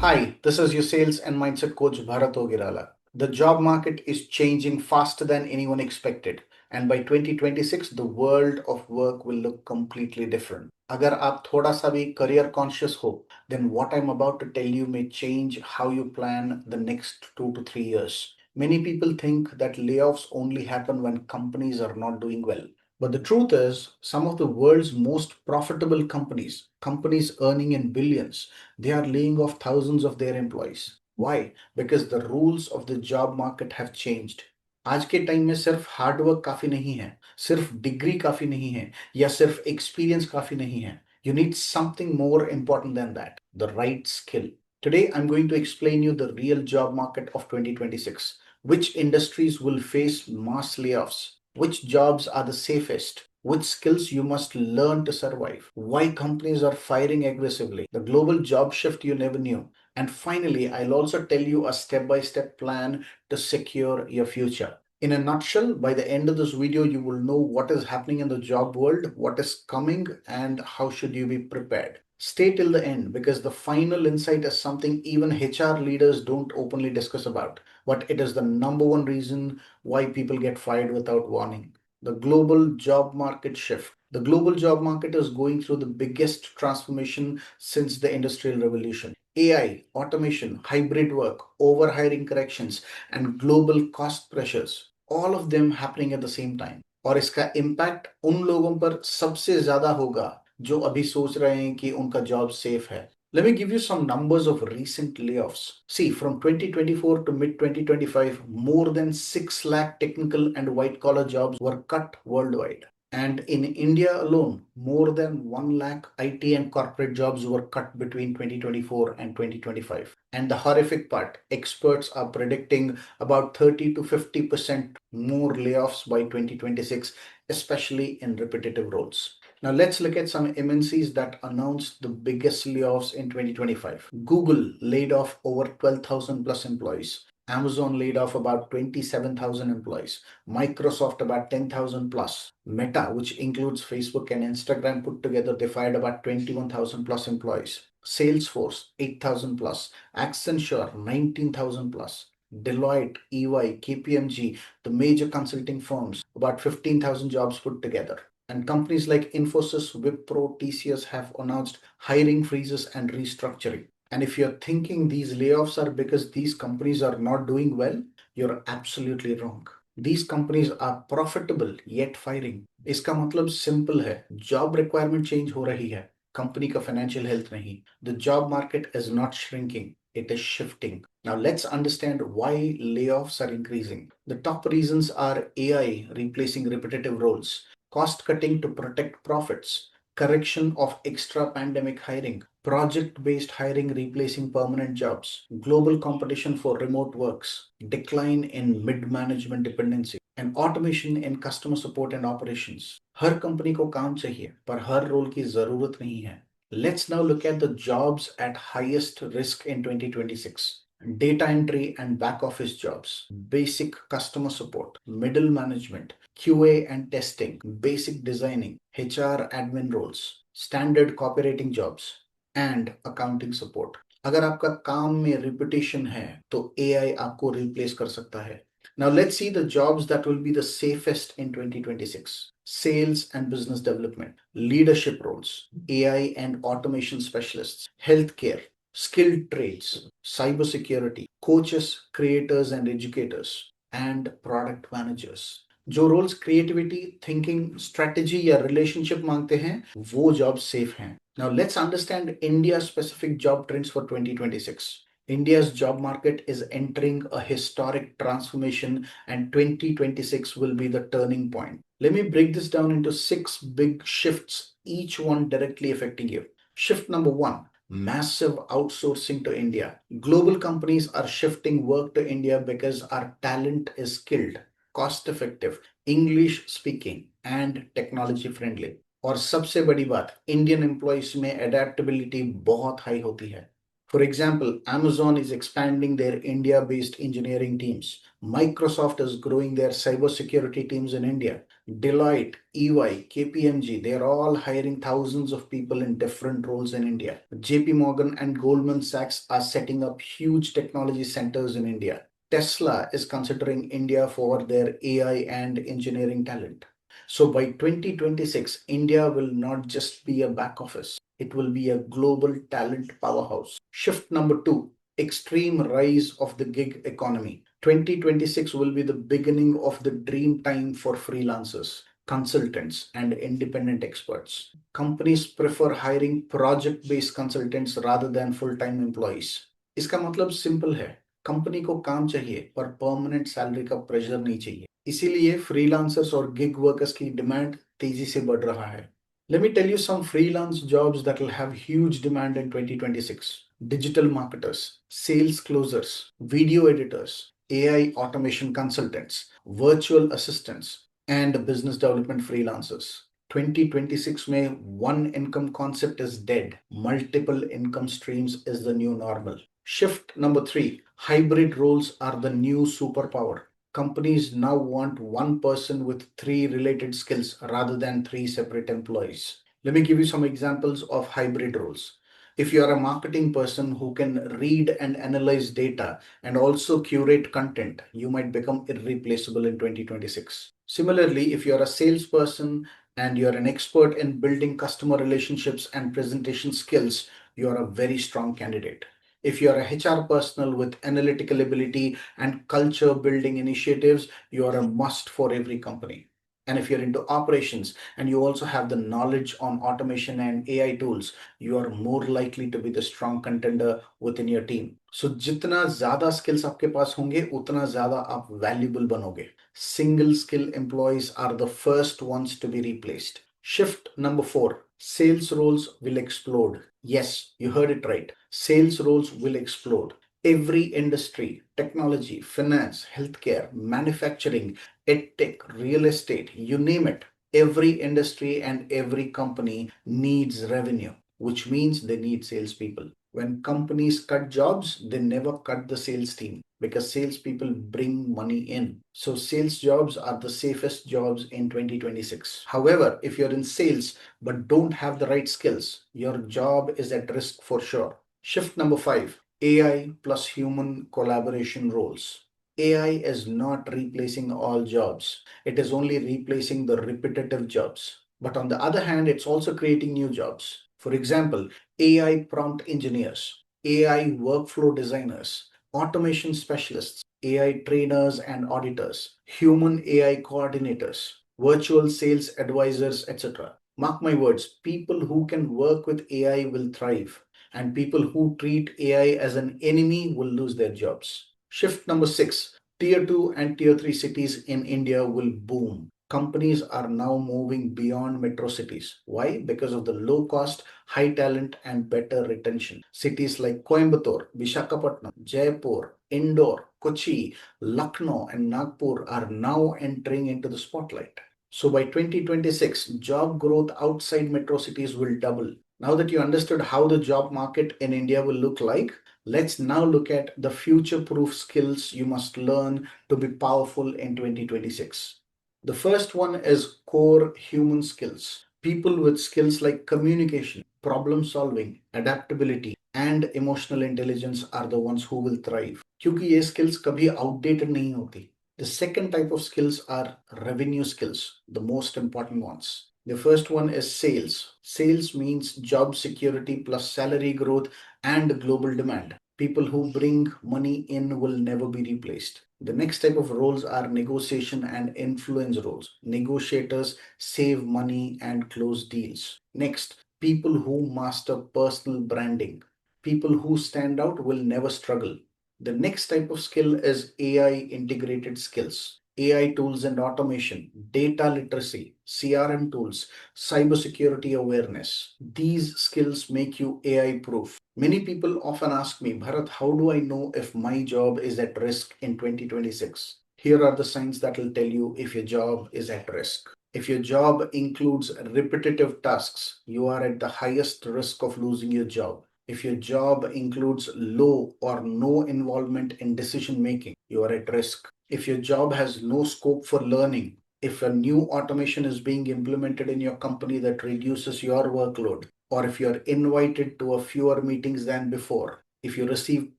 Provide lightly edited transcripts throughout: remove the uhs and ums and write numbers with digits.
Hi, this is your sales and mindset coach Bharat Ogirala. The job market is changing faster than anyone expected, and by 2026 the world of work will look completely different. अगर आप थोड़ा सा भी career conscious हो, then what I'm about to tell you may change how you plan the next 2 to 3 years. Many people think that layoffs only happen when companies are not doing well. But the truth is, some of the world's most profitable companies, companies earning in billions, they are laying off thousands of their employees. Why? Because the rules of the job market have changed. आज के time में सिर्फ hard work काफी नहीं है, सिर्फ degree काफी नहीं है, या सिर्फ एक्सपीरियंस काफी नहीं है. You need something more important than that, the right skill. Today, I'm going to explain you the real job market of 2026, which industries will face mass layoffs, which jobs are the safest, which skills you must learn to survive, why companies are firing aggressively, the global job shift you never knew. And finally, I'll also tell you a step by step plan to secure your future. In a nutshell, by the end of this video, you will know what is happening in the job world, what is coming, and how should you be prepared. Stay till the end because the final insight is something even HR leaders don't openly discuss about, but it is the number one reason why people get fired without warning. The global job market shift. The global job market is going through the biggest transformation since the Industrial Revolution. AI, automation, hybrid work, overhiring corrections, and global cost pressures, all of them happening at the same time. और इसका impact उन लोगों पर सबसे ज्यादा होगा जो अभी सोच रहे हैं कि उनका जॉब सेफ है. Let me give you some numbers of recent layoffs. See, from 2024 to mid 2025, more than 6 lakh technical and white collar jobs were cut worldwide. And in India alone, more than 1 lakh IT and corporate jobs were cut between 2024 and 2025. And the horrific part, experts are predicting about 30 to 50% more layoffs by 2026, especially in repetitive roles. Now let's look at some MNCs that announced the biggest layoffs in 2025. Google laid off over 12,000 plus employees. Amazon laid off about 27,000 employees. Microsoft about 10,000 plus. Meta, which includes Facebook and Instagram put together, they fired about 21,000 plus employees. Salesforce, 8,000 plus. Accenture, 19,000 plus. Deloitte, EY, KPMG, the major consulting firms, about 15,000 jobs put together. And companies like Infosys, Wipro, TCS have announced hiring freezes and restructuring. And if you're thinking these layoffs are because these companies are not doing well, you're absolutely wrong. These companies are profitable yet firing. इसका मतलब simple है, job requirement change हो रही है, company का financial health नहीं. The job market is not shrinking, it is shifting. Now let's understand why layoffs are increasing. The top reasons are AI replacing repetitive roles, cost cutting to protect profits, correction of extra pandemic hiring, project based hiring replacing permanent jobs, global competition for remote works, decline in mid management dependency, and automation in customer support and operations. Her company को काम चाहिए पर हर role की जरूरत नहीं है. Let's now look at the jobs at highest risk in 2026. Data entry and back office jobs, basic customer support, middle management, QA and testing, basic designing, HR admin roles, standard copywriting jobs, and accounting support. अगर आपका काम में repetition है तो AI आपको replace कर सकता है. Now let's see the jobs that will be the safest in 2026. Sales and business development, leadership roles, AI and automation specialists, healthcare, skilled trades, cybersecurity, coaches, creators and educators, and product managers. जो roles creativity, thinking, strategy या relationship मांगते हैं वो job safe हैं. Now let's understand India specific job trends for 2026. India's job market is entering a historic transformation and 2026 will be the turning point. Let me break this down into 6 big shifts, each one directly affecting you. Shift number 1, massive outsourcing to India. Global companies are shifting work to India because our talent is skilled, cost effective, English speaking, and technology friendly. और सबसे बड़ी बात, Indian employees में adaptability बहुत high होती है. For example, Amazon is expanding their India-based engineering teams. Microsoft is growing their cybersecurity teams in India. Deloitte, EY, KPMG, they're all hiring thousands of people in different roles in India. JP Morgan and Goldman Sachs are setting up huge technology centers in India. Tesla is considering India for their AI and engineering talent. So by 2026, India will not just be a back office, it will be a global talent powerhouse. Shift number two, extreme rise of the gig economy. 2026 will be the beginning of the dream time for freelancers, consultants, and independent experts. Companies prefer hiring project based consultants rather than full time employees. इसका मतलब simple है, company को काम चाहिए पर permanent salary का pressure नहीं चाहिए, इसीलिए फ्रीलांसर्स और गिग वर्कर्स की डिमांड तेजी से बढ़ रहा है. Let me tell you some freelance jobs that will have huge demand in 2026. Digital marketers, sales closers, video editors, AI automation consultants, virtual assistants, and business development freelancers. 2026 में one income concept is dead. Multiple income streams is the new normal. Shift number three, hybrid roles are the new superpower. Companies now want one person with three related skills rather than three separate employees. Let me give you some examples of hybrid roles. If you are a marketing person who can read and analyze data and also curate content, you might become irreplaceable in 2026. Similarly, if you are a salesperson and you are an expert in building customer relationships and presentation skills, you are a very strong candidate. If you are a HR personnel with analytical ability and culture building initiatives, you are a must for every company. And if you're into operations and you also have the knowledge on automation and AI tools, you are more likely to be the strong contender within your team. So जितना ज़्यादा skills आपके पास होंगे उतना ज़्यादा आप valuable बनोगे. Single skill employees are the first ones to be replaced. Shift number four, sales roles will explode. Yes, you heard it right. Sales roles will explode. Every industry, technology, finance, healthcare, manufacturing, edtech, real estate, you name it. Every industry and every company needs revenue, which means they need salespeople. When companies cut jobs, they never cut the sales team because salespeople bring money in. So sales jobs are the safest jobs in 2026. However, if you're in sales but don't have the right skills, your job is at risk for sure. Shift number five, AI plus human collaboration roles. AI is not replacing all jobs. It is only replacing the repetitive jobs. But on the other hand, it's also creating new jobs. For example, AI prompt engineers, AI workflow designers, automation specialists, AI trainers and auditors, human AI coordinators, virtual sales advisors, etc. Mark my words, people who can work with AI will thrive, and people who treat AI as an enemy will lose their jobs. Shift number six, tier 2 and tier 3 cities in India will boom. Companies are now moving beyond metro cities. Why? Because of the low cost, high talent, and better retention. Cities like Coimbatore, Vishakhapatnam, Jaipur, Indore, Kochi, Lucknow, and Nagpur are now entering into the spotlight. So by 2026, job growth outside metro cities will double. Now that you understood how the job market in India will look like, let's now look at the future proof skills you must learn to be powerful in 2026. The first one is core human skills. People with skills like communication, problem solving, adaptability, and emotional intelligence are the ones who will thrive. क्योंकि ये skills कभी outdated नहीं होती. The second type of skills are revenue skills, the most important ones. The first one is sales. Sales means job security plus salary growth and global demand. People who bring money in will never be replaced. The next type of roles are negotiation and influence roles. Negotiators save money and close deals. Next, people who master personal branding. People who stand out will never struggle. The next type of skill is AI integrated skills. AI tools and automation, data literacy, CRM tools, cybersecurity awareness. These skills make you AI proof. Many people often ask me, Bharat, how do I know if my job is at risk in 2026? Here are the signs that will tell you if your job is at risk. If your job includes repetitive tasks, you are at the highest risk of losing your job. If your job includes low or no involvement in decision making, you are at risk. If your job has no scope for learning, If a new automation is being implemented in your company that reduces your workload, or if you're invited to a fewer meetings than before, if you receive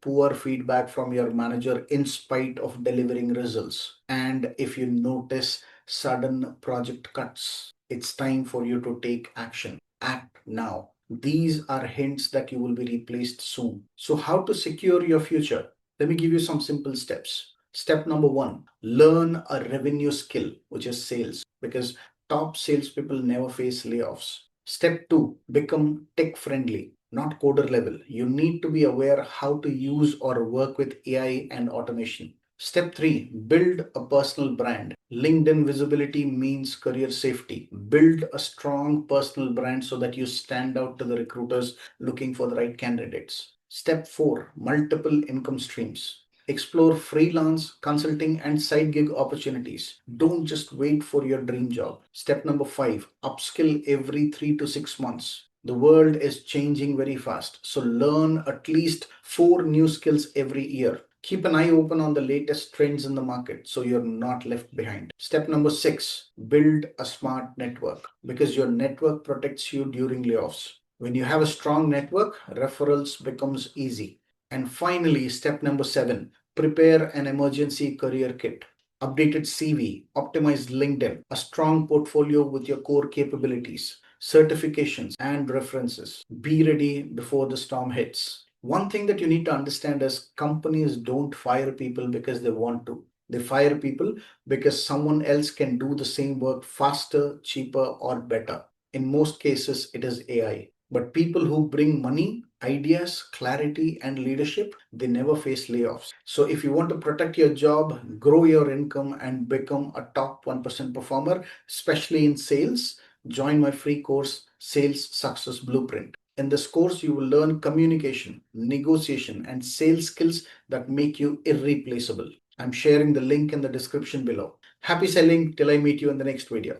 poor feedback from your manager in spite of delivering results, and if you notice sudden project cuts, it's time for you to take action. Act now. These are hints that you will be replaced soon. So, how to secure your future? Let me give you some simple steps. Step number one, learn a revenue skill, which is sales, because top salespeople never face layoffs. Step two, become tech friendly, not coder level. You need to be aware how to use or work with AI and automation. Step three, build a personal brand. LinkedIn visibility means career safety. Build a strong personal brand so that you stand out to the recruiters looking for the right candidates. Step four, multiple income streams. Explore freelance, consulting, and side gig opportunities. Don't just wait for your dream job. Step number five, upskill every 3 to 6 months. The world is changing very fast, so learn at least four new skills every year. Keep an eye open on the latest trends in the market so you're not left behind. Step number six, build a smart network because your network protects you during layoffs. When you have a strong network, referrals becomes easy. And finally, step number seven, prepare an emergency career kit. Updated CV, optimized LinkedIn, a strong portfolio with your core capabilities, certifications, and references. Be ready before the storm hits. One thing that you need to understand is companies don't fire people because they want to. They fire people because someone else can do the same work faster, cheaper, or better. In most cases, it is AI. But people who bring money, ideas, clarity, and leadership, they never face layoffs. So if you want to protect your job, grow your income, and become a top 1% performer, especially in sales, join my free course, Sales Success Blueprint. In this course, you will learn communication, negotiation, and sales skills that make you irreplaceable. I'm sharing the link in the description below. Happy selling till I meet you in the next video.